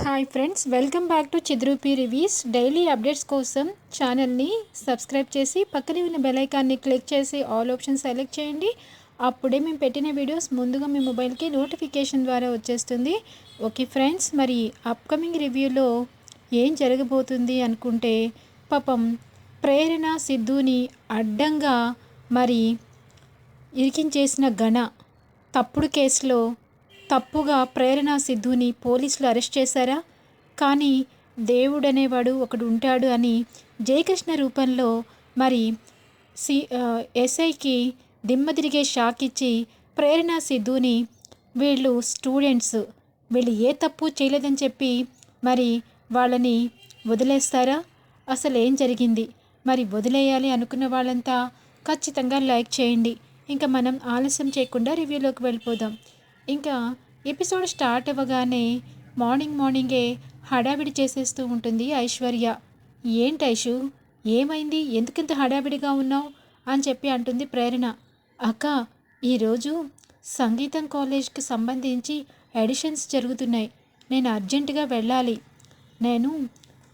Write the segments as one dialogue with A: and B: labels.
A: Hi friends, welcome back to చిద్రూపి reviews. Daily updates కోసం ఛానల్ని subscribe చేసి పక్కనే ఉన్న బెల్ ఐకాన్ని క్లిక్ చేసి ఆల్ ఆప్షన్ సెలెక్ట్ చేయండి. అప్పుడే మేము పెట్టిన వీడియోస్ ముందుగా మీ మొబైల్కి నోటిఫికేషన్ ద్వారా వచ్చేస్తుంది. ఓకే ఫ్రెండ్స్, మరి అప్కమింగ్ రివ్యూలో ఏం జరగబోతుంది అనుకుంటే, పాపం ప్రేరణ సిద్ధుని అడ్డంగా మరి ఇరికించేసిన ఘన తప్పుడు కేసులో తప్పుగా ప్రేరణ సిద్ధుని పోలీసులు అరెస్ట్ చేశారా? కానీ దేవుడనేవాడు ఒకడు ఉంటాడు అని జయకృష్ణ రూపంలో మరి ఎస్ఐకి దిమ్మ తిరిగే షాక్ ఇచ్చి ప్రేరణ సిద్ధుని వీళ్ళు స్టూడెంట్స్ వీళ్ళు ఏ తప్పు చేయలేదని చెప్పి మరి వాళ్ళని వదిలేస్తారా? అసలు ఏం జరిగింది? మరి వదిలేయాలి అనుకున్న వాళ్ళంతా ఖచ్చితంగా లైక్ చేయండి. ఇంకా మనం ఆలస్యం చేయకుండా రివ్యూలోకి వెళ్ళిపోదాం. ఇంకా ఎపిసోడ్ స్టార్ట్ అవ్వగానే మార్నింగే హడావిడి చేసేస్తూ ఉంటుంది ఐశ్వర్య. ఏంటి ఐషు, ఏమైంది, ఎందుకింత హడావిడిగా ఉన్నావు అని చెప్పి అంటుంది ప్రేరణ. అక్క, ఈరోజు సంగీతం కాలేజ్కి సంబంధించి ఎడిషన్స్ జరుగుతున్నాయి, నేను అర్జెంటుగా వెళ్ళాలి. నేను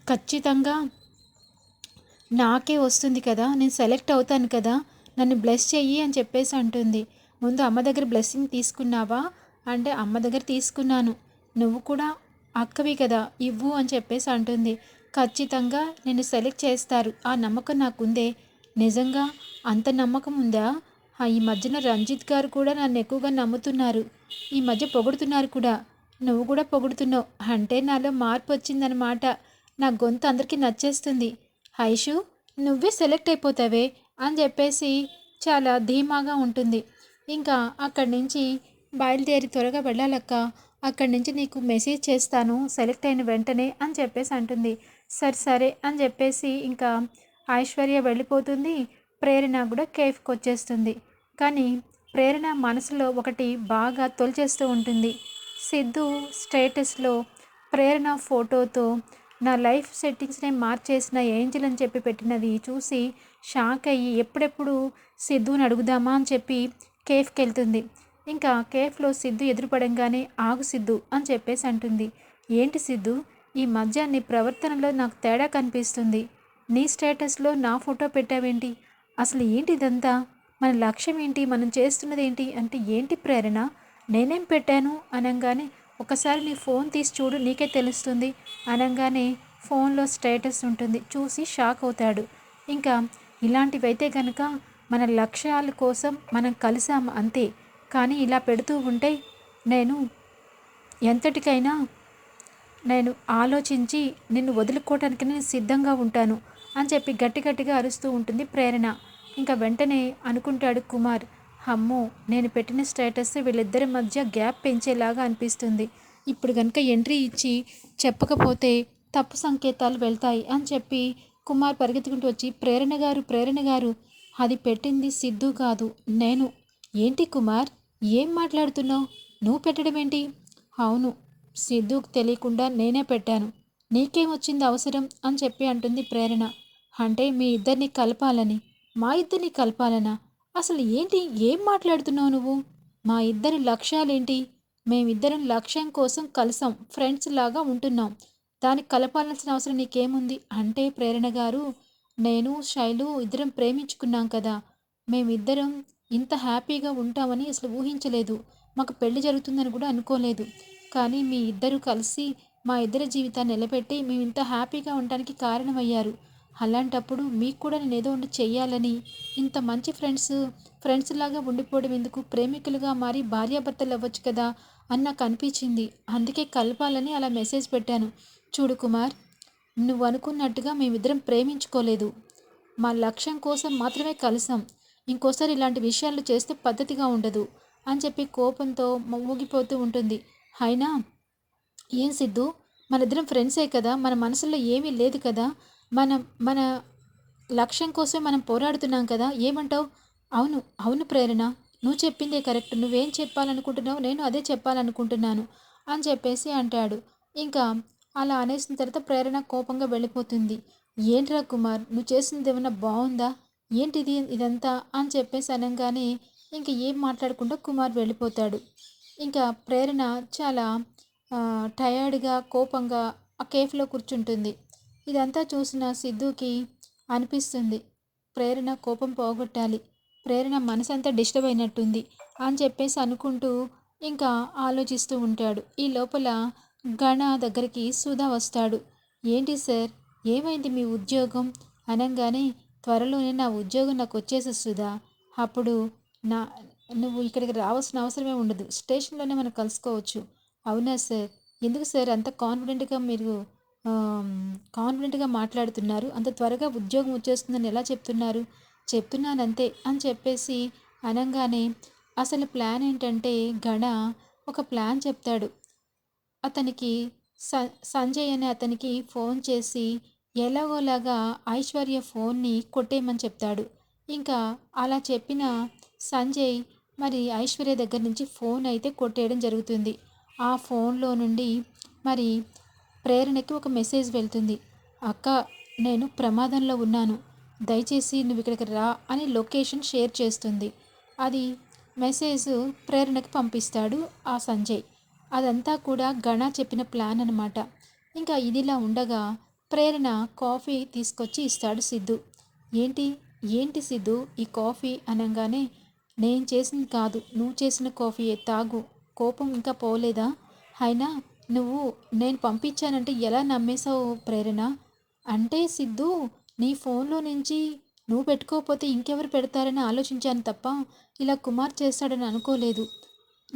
A: ఖచ్చితంగా నాకే వస్తుంది కదా, నేను సెలెక్ట్ అవుతాను కదా, నన్ను బ్లెస్ చెయ్యి అని చెప్పేసి అంటుంది. ముందు అమ్మ దగ్గర బ్లెస్సింగ్ తీసుకున్నావా అంటే అమ్మ దగ్గర తీసుకున్నాను, నువ్వు కూడా అక్కవి కదా, ఇవ్వు అని చెప్పేసి అంటుంది. ఖచ్చితంగా నేను సెలెక్ట్ చేస్తారు, ఆ నమ్మకం నాకుందే. నిజంగా అంత నమ్మకం ఉందా? ఈ మధ్యన రంజిత్ గారు కూడా నన్ను ఎక్కువగా నమ్ముతున్నారు, ఈ మధ్య పొగుడుతున్నారు కూడా, నువ్వు కూడా పొగుడుతున్నావు అంటే నాలో మార్పు వచ్చిందనమాట. నా గొంతు అందరికీ నచ్చేస్తుంది. ఐషు, నువ్వే సెలెక్ట్ అయిపోతావే అని చెప్పేసి చాలా ధీమాగా ఉంటుంది. ఇంకా అక్కడి నుంచి బయలుదేరి త్వరగా వెళ్ళాలక్క, అక్కడి నుంచి నీకు మెసేజ్ చేస్తాను సెలెక్ట్ అయిన వెంటనే అని చెప్పేసి అంటుంది. సరే అని చెప్పేసి ఇంకా ఐశ్వర్య వెళ్ళిపోతుంది. ప్రేరణ కూడా కేఫ్కి వచ్చేస్తుంది. కానీ ప్రేరణ మనసులో ఒకటి బాగా తొలిచేస్తూ ఉంటుంది. సిద్ధు స్టేటస్లో ప్రేరణ ఫోటోతో నా లైఫ్ సెట్టింగ్స్ని మార్చేసిన ఏంజల్ అని చెప్పి పెట్టినది చూసి షాక్ అయ్యి ఎప్పుడెప్పుడు సిద్ధుని అడుగుదామా అని చెప్పి కేఫ్కి వెళ్తుంది. ఇంకా కేఫ్లో సిద్ధు ఎదురుపడంగానే ఆగు సిద్ధు అని చెప్పేసి అంటుంది. ఏంటి సిద్ధు, ఈ మధ్య నీ ప్రవర్తనలో నాకు తేడా కనిపిస్తుంది. నీ స్టేటస్లో నా ఫోటో పెట్టావేంటి? అసలు ఏంటి ఇదంతా? మన లక్ష్యం ఏంటి? మనం చేస్తున్నది ఏంటి అంటే ఏంటి ప్రేరణ? నేనేం పెట్టాను అనగానే ఒకసారి నీ ఫోన్ తీసి చూడు, నీకే తెలుస్తుంది అనగానే ఫోన్లో స్టేటస్ ఉంటుంది. చూసి షాక్ అవుతాడు. ఇంకా ఇలాంటివైతే కనుక మన లక్ష్యాల కోసం మనం కలిసాము అంతే, కానీ ఇలా పెడుతూ ఉంటే నేను ఎంతటికైనా నేను ఆలోచించి నిన్ను వదులుకోవటానికి నేను సిద్ధంగా ఉంటాను అని చెప్పి గట్టిగా అరుస్తూ ఉంటుంది ప్రేరణ. ఇంకా వెంటనే అనుకుంటాడు కుమార్, అమ్మో, నేను పెట్టిన స్టేటస్ వీళ్ళిద్దరి మధ్య గ్యాప్ పెంచేలాగా అనిపిస్తుంది. ఇప్పుడు కనుక ఎంట్రీ ఇచ్చి చెప్పకపోతే తప్పు సంకేతాలు వెళ్తాయి అని చెప్పి కుమార్ పరిగెత్తుకుంటూ వచ్చి ప్రేరణ గారు అది పెట్టింది సిద్ధు కాదు, నేను. ఏంటి కుమార్, ఏం మాట్లాడుతున్నావు? నువ్వు పెట్టడం ఏంటి? అవును, సిద్ధుకు తెలియకుండా నేనే పెట్టాను, నీకేమొచ్చింది అవసరం అని చెప్పి అంటుంది ప్రేరణ. అంటే మీ ఇద్దరిని కలపాలని? మా ఇద్దరిని కలపాలనా? అసలు ఏంటి, ఏం మాట్లాడుతున్నావు నువ్వు? మా ఇద్దరి లక్ష్యాలేంటి? మేమిద్దరం లక్ష్యం కోసం కలిసాం, ఫ్రెండ్స్ లాగా ఉంటున్నాం, దానికి కలపాల్సిన అవసరం నీకేముంది అంటే ప్రేరణ గారు, నేను శైలు ఇద్దరం ప్రేమించుకున్నాం కదా, మేమిద్దరం ఇంత హ్యాపీగా ఉంటామని అసలు ఊహించలేదు, మాకు పెళ్లి జరుగుతుందని కూడా అనుకోలేదు. కానీ మీ ఇద్దరు కలిసి మా ఇద్దరి జీవితాన్ని నిలబెట్టి మేము ఇంత హ్యాపీగా ఉండడానికి కారణమయ్యారు. అలాంటప్పుడు మీకు కూడా నేను ఏదో ఒకటి చెయ్యాలని, ఇంత మంచి ఫ్రెండ్స్ లాగా ఉండిపోవడం ఎందుకు, ప్రేమికులుగా మారి భార్యాభర్తలు అవ్వచ్చు కదా అని నాకు అనిపించింది. అందుకే కలపాలని అలా మెసేజ్ పెట్టాను. చూడు కుమార్, నువ్వు అనుకున్నట్టుగా మేమిద్దరం ప్రేమించుకోలేదు, మా లక్ష్యం కోసం మాత్రమే కలిసాం. ఇంకోసారి ఇలాంటి విషయాలు చేస్తే పద్ధతిగా ఉండదు అని చెప్పి కోపంతో ఊగిపోతూ ఉంటుంది. అయినా ఏం సిద్ధు, మన ఇద్దరం ఫ్రెండ్సే కదా, మన మనసులో ఏమీ లేదు కదా, మన లక్ష్యం కోసం మనం పోరాడుతున్నాం కదా, ఏమంటావు? అవును ప్రేరణ, నువ్వు చెప్పిందే కరెక్ట్, నువ్వేం చెప్పాలనుకుంటున్నావు నేను అదే చెప్పాలనుకుంటున్నాను అని చెప్పేసి అంటాడు. ఇంకా అలా అనేసిన తర్వాత ప్రేరణ కోపంగా వెళ్ళిపోతుంది. ఏంట్రా కుమార్, నువ్వు చేసినది ఏమన్నా బాగుందా, ఏంటిది ఇదంతా అని చెప్పేసి అనగానే ఇంక ఏం మాట్లాడకుండా కుమార్ వెళ్ళిపోతాడు. ఇంకా ప్రేరణ చాలా టయర్డ్గా కోపంగా ఆ కేఫ్లో కూర్చుంటుంది. ఇదంతా చూసిన సిద్ధుకి అనిపిస్తుంది, ప్రేరణ కోపం పోగొట్టాలి, ప్రేరణ మనసంతా డిస్టర్బ్ అయినట్టుంది అని చెప్పేసి అనుకుంటూ ఇంకా ఆలోచిస్తూ ఉంటాడు. ఈ లోపల గణ దగ్గరికి సుధా వస్తాడు. ఏంటి సార్, ఏమైంది మీ ఉద్యోగం అనగానే, త్వరలోనే నా ఉద్యోగం నాకు వచ్చేసి సుధా, అప్పుడు నా నువ్వు ఇక్కడికి రావాల్సిన అవసరమే ఉండదు, స్టేషన్లోనే మనం కలుసుకోవచ్చు. అవునా సార్, ఎందుకు సార్ అంత కాన్ఫిడెంట్గా మీరు కాన్ఫిడెంట్గా మాట్లాడుతున్నారు, అంత త్వరగా ఉద్యోగం వచ్చేస్తుందని ఎలా చెప్తున్నారు? చెప్తున్నానంతే అని చెప్పేసి అనగానే, అసలు ప్లాన్ ఏంటంటే గణ ఒక ప్లాన్ చెప్తాడు. అతనికి సంజయ్ అనే అతనికి ఫోన్ చేసి ఎలాగోలాగా ఐశ్వర్య ఫోన్ని కొట్టేయమని చెప్తాడు. ఇంకా అలా చెప్పిన సంజయ్ మరి ఐశ్వర్య దగ్గర నుంచి ఫోన్ అయితే కొట్టేయడం జరుగుతుంది. ఆ ఫోన్లో నుండి మరి ప్రేరణకి ఒక మెసేజ్ వెళ్తుంది. అక్క, నేను ప్రమాదంలో ఉన్నాను, దయచేసి నువ్వు ఇక్కడికి రా అని లొకేషన్ షేర్ చేస్తుంది. అది మెసేజ్ ప్రేరణకి పంపిస్తాడు ఆ సంజయ్. అదంతా కూడా గణ చెప్పిన ప్లాన్ అనమాట. ఇంకా ఇదిలా ఉండగా ప్రేరణ కాఫీ తీసుకొచ్చి ఇస్తాడు సిద్ధు. ఏంటి ఏంటి సిద్ధు ఈ కాఫీ అనగానే, నేను చేసింది కాదు, నువ్వు చేసిన కాఫీయే, తాగు, కోపం ఇంకా పోలేదా? అయినా నువ్వు నేను పంపించానంటే ఎలా నమ్మేశావు ప్రేరణ? అంటే సిద్ధు, నీ ఫోన్లో నుంచి నువ్వు పెట్టుకోకపోతే ఇంకెవరు పెడతారని ఆలోచించాను తప్ప ఇలా కుమార్ చేస్తాడని అనుకోలేదు.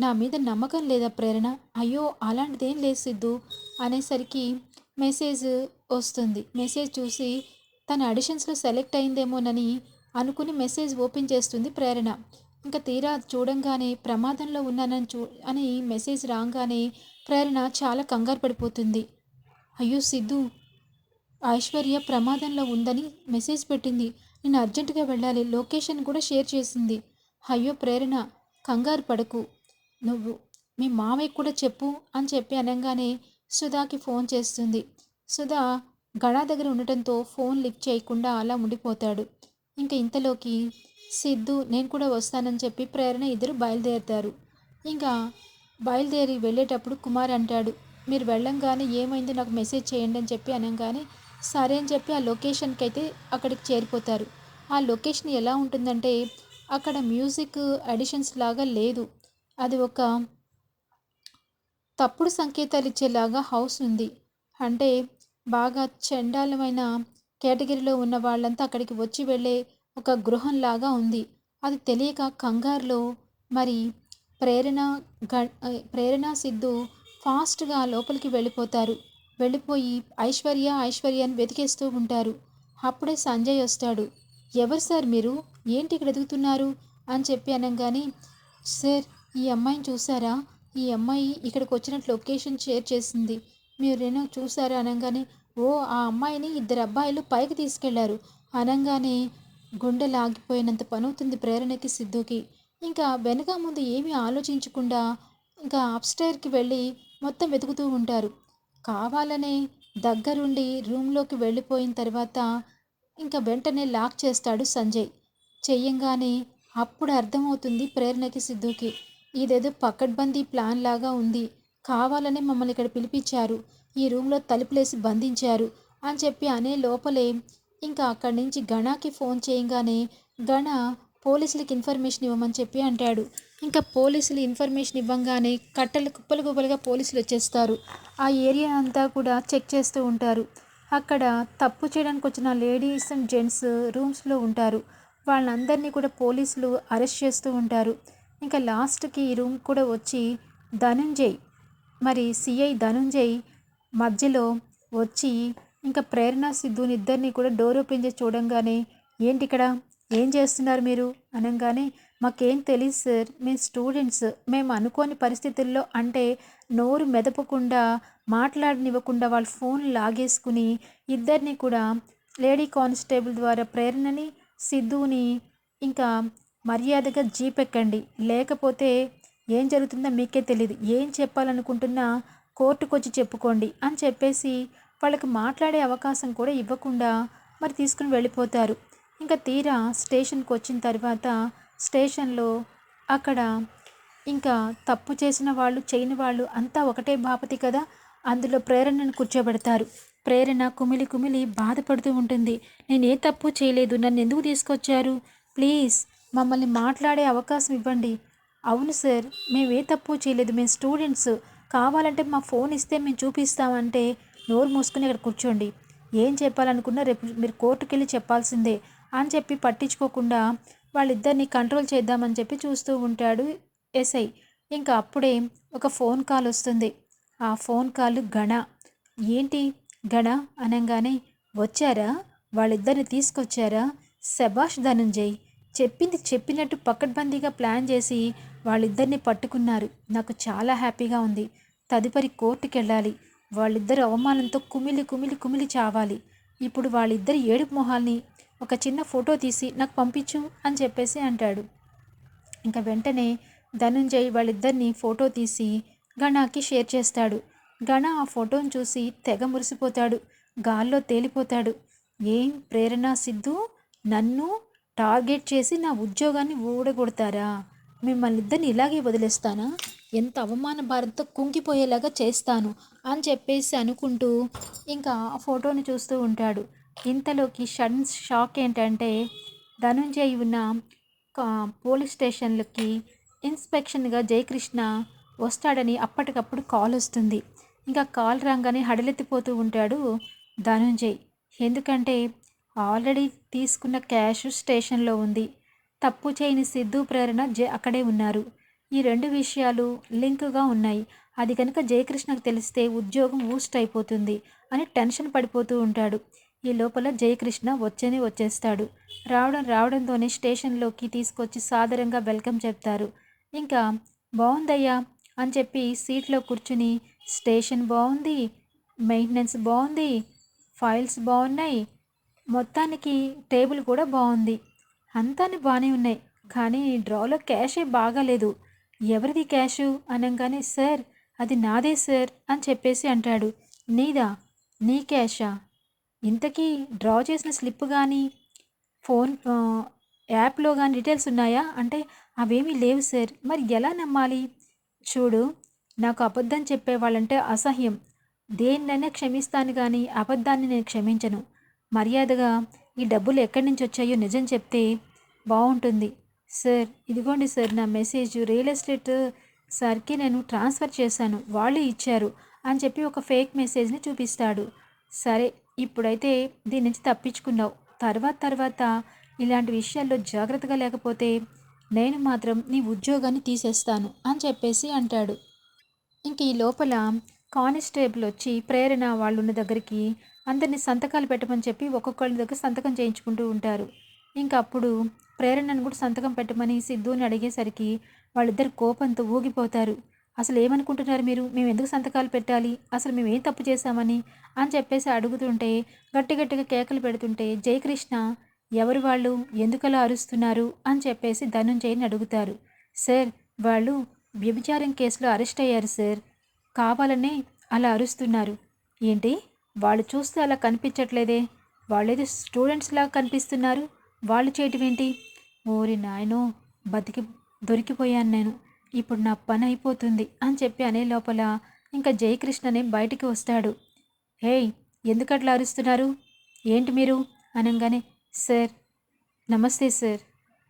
A: నా మీద నమ్మకం లేదా ప్రేరణ? అయ్యో అలాంటిదేం లేదు సిద్ధు అనేసరికి మెసేజ్ వస్తుంది. మెసేజ్ చూసి తన ఆడిషన్స్లో సెలెక్ట్ అయిందేమోనని అనుకుని మెసేజ్ ఓపెన్ చేస్తుంది ప్రేరణ. ఇంకా తీరా చూడంగానే ప్రమాదంలో ఉన్నానని అని మెసేజ్ రాగానే ప్రేరణ చాలా కంగారు పడిపోతుంది. అయ్యో సిద్ధు, ఐశ్వర్య ప్రమాదంలో ఉందని మెసేజ్ పెట్టింది, నేను అర్జెంటుగా వెళ్ళాలి, లొకేషన్ కూడా షేర్ చేసింది. అయ్యో ప్రేరణ, కంగారు పడకు, నువ్వు మీ మామయ్య కూడా చెప్పు అని చెప్పి అనగానే సుధాకి ఫోన్ చేస్తుంది. సుధా గడా దగ్గర ఉండటంతో ఫోన్ లిఫ్ట్ చేయకుండా అలా ఉండిపోతాడు. ఇంకా ఇంతలోకి సిద్ధు నేను కూడా వస్తానని చెప్పి ప్రేరణ ఇద్దరు బయలుదేరుతారు. ఇంకా బయలుదేరి వెళ్ళేటప్పుడు కుమార్ అంటాడు, మీరు వెళ్ళంగానే ఏమైందో నాకు మెసేజ్ చేయండి అని చెప్పి అనగానే, సరే అని చెప్పి ఆ లొకేషన్కి అయితే అక్కడికి చేరిపోతారు. ఆ లొకేషన్ ఎలా ఉంటుందంటే అక్కడ మ్యూజిక్ ఎడిషన్స్ లాగా లేదు, అది ఒక తప్పుడు సంకేతాలు ఇచ్చేలాగా హౌస్ ఉంది. అంటే బాగా చండాలమైన కేటగిరీలో ఉన్న వాళ్ళంతా అక్కడికి వచ్చి వెళ్ళే ఒక గృహంలాగా ఉంది. అది తెలియక కంగారులో మరి ప్రేరణ ప్రేరణ సిద్ధు ఫాస్ట్గా లోపలికి వెళ్ళిపోతారు. వెళ్ళిపోయి ఐశ్వర్య ఐశ్వర్య అని వెతికేస్తూ ఉంటారు. అప్పుడే సంజయ్ వస్తాడు. ఎవరు సార్ మీరు, ఏంటి ఇక్కడ ఎదుగుతున్నారు అని చెప్పి అనగానే, సార్ ఈ అమ్మాయిని చూసారా, ఈ అమ్మాయి ఇక్కడికి వచ్చినట్లు లొకేషన్ షేర్ చేసింది, మీరేనా చూసారా అనగానే, ఓ ఆ అమ్మాయిని ఇద్దరు అబ్బాయిలు పైకి తీసుకెళ్లారు అనగానే గుండె లాగిపోయినంత పనవుతుంది ప్రేరణకి సిద్ధుకి. ఇంకా వెనక ముందు ఏమీ ఆలోచించకుండా ఇంకా అప్స్టైర్కి వెళ్ళి మొత్తం వెతుకుతూ ఉంటారు. కావాలనే దగ్గరుండి రూమ్లోకి వెళ్ళిపోయిన తర్వాత ఇంకా వెంటనే లాక్ చేస్తాడు సంజయ్. చెయ్యంగానే అప్పుడు అర్థమవుతుంది ప్రేరణకి సిద్ధుకి, ఇదేదో పకడ్బందీ ప్లాన్ లాగా ఉంది, కావాలనే మమ్మల్ని ఇక్కడ పిలిపించారు, ఈ రూమ్లో తలుపులేసి బంధించారు అని చెప్పి అనే లోపలే ఇంకా అక్కడి నుంచి గణకి ఫోన్ చేయంగానే గణ పోలీసులకి ఇన్ఫర్మేషన్ ఇవ్వమని చెప్పి అంటాడు. ఇంకా పోలీసులు ఇన్ఫర్మేషన్ ఇవ్వంగానే కట్టలు కుప్పలు కుప్పలుగా పోలీసులు వచ్చేస్తారు. ఆ ఏరియా అంతా కూడా చెక్ చేస్తూ ఉంటారు. అక్కడ తప్పు చేయడానికి వచ్చిన లేడీస్ అండ్ జెంట్స్ రూమ్స్లో ఉంటారు. వాళ్ళందరినీ కూడా పోలీసులు అరెస్ట్ చేస్తూ ఉంటారు. ఇంకా లాస్ట్కి ఈ రూమ్ కూడా వచ్చి ధనుంజయ్ మరి సిఐ ధనుంజయ్ మధ్యలో వచ్చి ఇంకా ప్రేరణ సిద్ధుని ఇద్దరిని కూడా డోర్ ఓపెన్ చేసి చూడంగానే, ఏంటి ఇక్కడ ఏం చేస్తున్నారు మీరు అనగానే, మాకేం తెలియదు సార్, మేము స్టూడెంట్స్, మేము అనుకోని పరిస్థితుల్లో అంటే నోరు మెదపకుండా మాట్లాడనివ్వకుండా వాళ్ళ ఫోన్ లాగేసుకుని ఇద్దరిని కూడా లేడీ కానిస్టేబుల్ ద్వారా ప్రేరణని సిద్ధుని ఇంకా మర్యాదగా జీప్ ఎక్కండి, లేకపోతే ఏం జరుగుతుందో మీకే తెలియదు, ఏం చెప్పాలనుకుంటున్నా కోర్టుకు వచ్చి చెప్పుకోండి అని చెప్పేసి వాళ్ళకి మాట్లాడే అవకాశం కూడా ఇవ్వకుండా మరి తీసుకుని వెళ్ళిపోతారు. ఇంకా తీరా స్టేషన్కి వచ్చిన తర్వాత స్టేషన్లో అక్కడ ఇంకా తప్పు చేసిన వాళ్ళు చేయని వాళ్ళు అంతా ఒకటే బాపతి కదా. అందులో ప్రేరణను కూర్చోబెడతారు. ప్రేరణ కుమిలి కుమిలి బాధపడుతూ ఉంటుంది. నేను ఏ తప్పు చేయలేదు, నన్ను ఎందుకు తీసుకొచ్చారు, ప్లీజ్ మమ్మల్ని మాట్లాడే అవకాశం ఇవ్వండి. అవును సార్, మేము ఏ తప్పు చేయలేదు, మేము స్టూడెంట్స్, కావాలంటే మా ఫోన్ ఇస్తే మేము చూపిస్తామంటే నోరు మూసుకుని అక్కడ కూర్చోండి, ఏం చెప్పాలనుకున్నా రేపు మీరు కోర్టుకు వెళ్ళి చెప్పాల్సిందే అని చెప్పి పట్టించుకోకుండా వాళ్ళిద్దరిని కంట్రోల్ చేద్దామని చెప్పి చూస్తూ ఉంటాడు ఎస్ఐ. ఇంకా అప్పుడే ఒక ఫోన్ కాల్ వస్తుంది. ఆ ఫోన్ కాల్ గణ. ఏంటి గణ అనగానే, వచ్చారా, వాళ్ళిద్దరిని తీసుకొచ్చారా, శభాష్ ధనంజయ్, చెప్పింది చెప్పినట్టు పకడ్బందీగా ప్లాన్ చేసి వాళ్ళిద్దరిని పట్టుకున్నారు. నాకు చాలా హ్యాపీగా ఉంది. తదుపరి కోర్టుకి వెళ్ళాలి. వాళ్ళిద్దరు అవమానంతో కుమిలి కుమిలి కుమిలి చావాలి. ఇప్పుడు వాళ్ళిద్దరి ఏడుపు మొహాల్ని ఒక చిన్న ఫోటో తీసి నాకు పంపించు అని చెప్పేసి అంటాడు. ఇంకా వెంటనే ధనుంజయ్ వాళ్ళిద్దరిని ఫోటో తీసి గణాకి షేర్ చేస్తాడు. గణ ఆ ఫోటోని చూసి తెగ మురిసిపోతాడు, గాల్లో తేలిపోతాడు. ఏం ప్రేరణ సిద్ధు, నన్ను టార్గెట్ చేసి నా ఉద్యోగాన్ని ఊడగొడతారా, మిమ్మల్ని ఇద్దరిని ఇలాగే వదిలేస్తానా, ఎంత అవమాన భారంతో కుంగిపోయేలాగా చేస్తాను అని చెప్పేసి అనుకుంటూ ఇంకా ఆ ఫోటోని చూస్తూ ఉంటాడు. ఇంతలోకి సడన్ షాక్ ఏంటంటే, ధనుంజయ్ ఉన్న పోలీస్ స్టేషన్లకి ఇన్స్పెక్షన్గా జయకృష్ణ వస్తాడని అప్పటికప్పుడు కాల్ వస్తుంది. ఇంకా కాల్ రాగానే హడలెత్తిపోతూ ఉంటాడు ధనుంజయ్. ఎందుకంటే ఆల్రెడీ తీసుకున్న క్యాష్ స్టేషన్లో ఉంది. తప్పు చేయని సిద్ధు, ప్రేరణ అక్కడే ఉన్నారు. ఈ రెండు విషయాలు లింకుగా ఉన్నాయి. అది కనుక జయకృష్ణకు తెలిస్తే ఉద్యోగం ఊస్ట్ అయిపోతుంది అని టెన్షన్ పడిపోతూ ఉంటాడు. ఈ లోపల జయకృష్ణ వచ్చేస్తాడు. రావడంతోనే స్టేషన్లోకి తీసుకొచ్చి సాదరంగా వెల్కమ్ చెప్తారు. ఇంకా బాగుందయ్యా అని చెప్పి సీట్లో కూర్చుని, స్టేషన్ బాగుంది, మెయింటెనెన్స్ బాగుంది, ఫైల్స్ బాగున్నాయి, మొత్తానికి టేబుల్ కూడా బాగుంది, అంతానే బాగానే ఉన్నాయి, కానీ డ్రాలో క్యాషే బాగాలేదు, ఎవరిది క్యాషు అనగానే, సార్ అది నాదే సార్ అని చెప్పేసి అంటాడు. నీదా, నీ క్యాషా, ఇంతకీ డ్రా చేసిన స్లిప్ కానీ ఫోన్ యాప్లో కానీ డీటెయిల్స్ ఉన్నాయా అంటే, అవేమీ లేవు సార్, మరి ఎలా నమ్మాలి, చూడు నాకు అబద్ధం చెప్పేవాళ్ళంటే అసహ్యం, దేన్నైనా క్షమిస్తాను కానీ అబద్ధాన్ని నేను క్షమించను, మర్యాదగా ఈ డబ్బులు ఎక్కడి నుంచి వచ్చాయో నిజం చెప్తే బాగుంటుంది, సార్ ఇదిగోండి సార్ నా మెసేజ్, రియల్ ఎస్టేట్ సార్కి నేను ట్రాన్స్ఫర్ చేశాను, వాళ్ళు ఇచ్చారు అని చెప్పి ఒక ఫేక్ మెసేజ్ని చూపిస్తాడు. సరే ఇప్పుడైతే దీని నుంచి తప్పించుకున్నావు, తర్వాత ఇలాంటి విషయాల్లో జాగ్రత్తగా లేకపోతే నేను మాత్రం నీ ఉద్యోగాన్ని తీసేస్తాను అని చెప్పేసి అంటాడు. ఇంక ఈ లోపల కానిస్టేబుల్ వచ్చి ప్రేరణ వాళ్ళు ఉన్న దగ్గరికి అందరినీ సంతకాలు పెట్టమని చెప్పి ఒక్కొక్కళ్ళ దగ్గర సంతకం చేయించుకుంటూ ఉంటారు. ఇంకా అప్పుడు ప్రేరణను కూడా సంతకం పెట్టమని సిద్ధుని అడిగేసరికి వాళ్ళిద్దరు కోపంతో ఊగిపోతారు. అసలు ఏమనుకుంటున్నారు మీరు, మేము ఎందుకు సంతకాలు పెట్టాలి, అసలు మేము ఏం తప్పు చేశామని అని చెప్పేసి అడుగుతుంటే, గట్టిగా కేకలు పెడుతుంటే జయకృష్ణ ఎవరు వాళ్ళు, ఎందుకలా అరుస్తున్నారు అని చెప్పేసి ధనుంజయ్ని అడుగుతారు. సార్ వాళ్ళు వ్యభిచారం కేసులో అరెస్ట్ అయ్యారు సార్, కావాలనే అలా అరుస్తున్నారు. ఏంటి, వాళ్ళు చూస్తే అలా కనిపించట్లేదే, వాళ్ళేదో స్టూడెంట్స్లాగా కనిపిస్తున్నారు, వాళ్ళు చేయటం ఏంటి, ఓరి నాయనో బతికి దొరికిపోయాను నేను, ఇప్పుడు నా పని అయిపోతుంది అని చెప్పి అనే లోపల ఇంకా జయకృష్ణనే బయటికి వస్తాడు. హేయ్, ఎందుకట్లా అరుస్తున్నారు, ఏంటి మీరు అనగానే, సార్ నమస్తే సార్,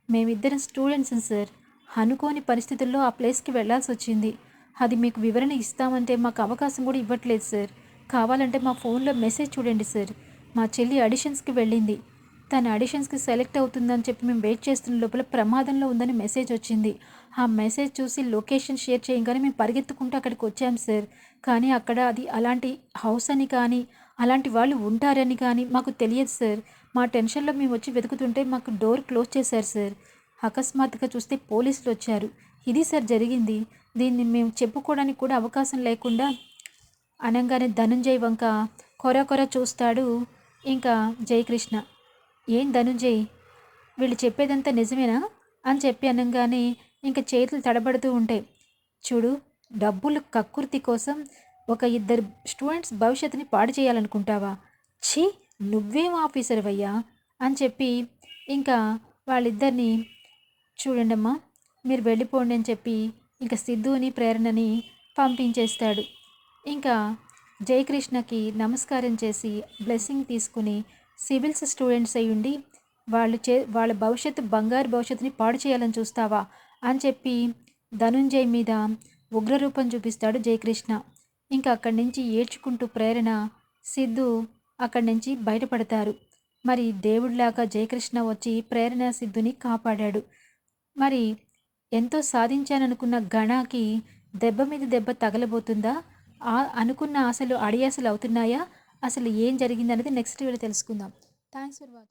A: మేమిద్దరం స్టూడెంట్స్ సార్, అనుకోని పరిస్థితుల్లో ఆ ప్లేస్కి వెళ్ళాల్సి వచ్చింది, అది మీకు వివరణ ఇస్తామంటే మాకు అవకాశం కూడా ఇవ్వట్లేదు సార్, కావాలంటే మా ఫోన్లో మెసేజ్ చూడండి సార్, మా చెల్లి ఆడిషన్స్కి వెళ్ళింది, తన ఆడిషన్స్కి సెలెక్ట్ అవుతుందని చెప్పి మేము వెయిట్ చేస్తున్న లోపల ప్రమాదంలో ఉందని మెసేజ్ వచ్చింది, ఆ మెసేజ్ చూసి లొకేషన్ షేర్ చేయగానే మేము పరిగెత్తుకుంటూ అక్కడికి వచ్చాం సార్, కానీ అక్కడ అది అలాంటి హౌస్ అని కానీ అలాంటి వాళ్ళు ఉంటారని కానీ మాకు తెలియదు సార్, మా టెన్షన్లో మేము వచ్చి వెతుకుతుంటే మాకు డోర్ క్లోజ్ చేశారు సార్, అకస్మాత్తుగా చూస్తే పోలీసులు వచ్చారు, ఇది సార్ జరిగింది, దీన్ని మేము చెప్పుకోవడానికి కూడా అవకాశం లేకుండా అనగానే ధనుంజయ్ వంక కొర చూస్తాడు ఇంకా జయకృష్ణ. ఏం ధనుంజయ్, వీళ్ళు చెప్పేదంతా నిజమేనా అని చెప్పి అనగానే ఇంకా చేతులు తడబడుతూ ఉంటాయి. చూడు, డబ్బులు కక్కుర్తి కోసం ఒక ఇద్దరు స్టూడెంట్స్ భవిష్యత్తుని పాడు చేయాలనుకుంటావా, ఛీ నువ్వేం ఆఫీసర్వయ్యా అని చెప్పి ఇంకా వాళ్ళిద్దరిని, చూడండమ్మా మీరు వెళ్ళిపోండి అని చెప్పి ఇంకా సిద్ధుని ప్రేరణని పంపించేస్తాడు. ఇంకా జయకృష్ణకి నమస్కారం చేసి బ్లెస్సింగ్ తీసుకుని సివిల్స్ స్టూడెంట్స్ అయ్యుండి వాళ్ళ బంగారు భవిష్యత్తుని పాడు చేయాలని చూస్తావా అని చెప్పి ధనుంజయ్ మీద ఉగ్రరూపం చూపిస్తాడు జయకృష్ణ. ఇంకా అక్కడి నుంచి ఏడ్చుకుంటూ ప్రేరణ సిద్ధు అక్కడి నుంచి బయటపడతారు. మరి దేవుడిలాగా జయకృష్ణ వచ్చి ప్రేరణ సిద్ధుని కాపాడాడు. మరి ఎంతో సాధించాననుకున్న గణాకి దెబ్బ మీద దెబ్బ తగలబోతుందా? అనుకున్న ఆశలు అడియాసలు అవుతున్నాయా? అసలు ఏం జరిగిందనేది నెక్స్ట్ వీడియో తెలుసుకుందాం. Thanks for watching.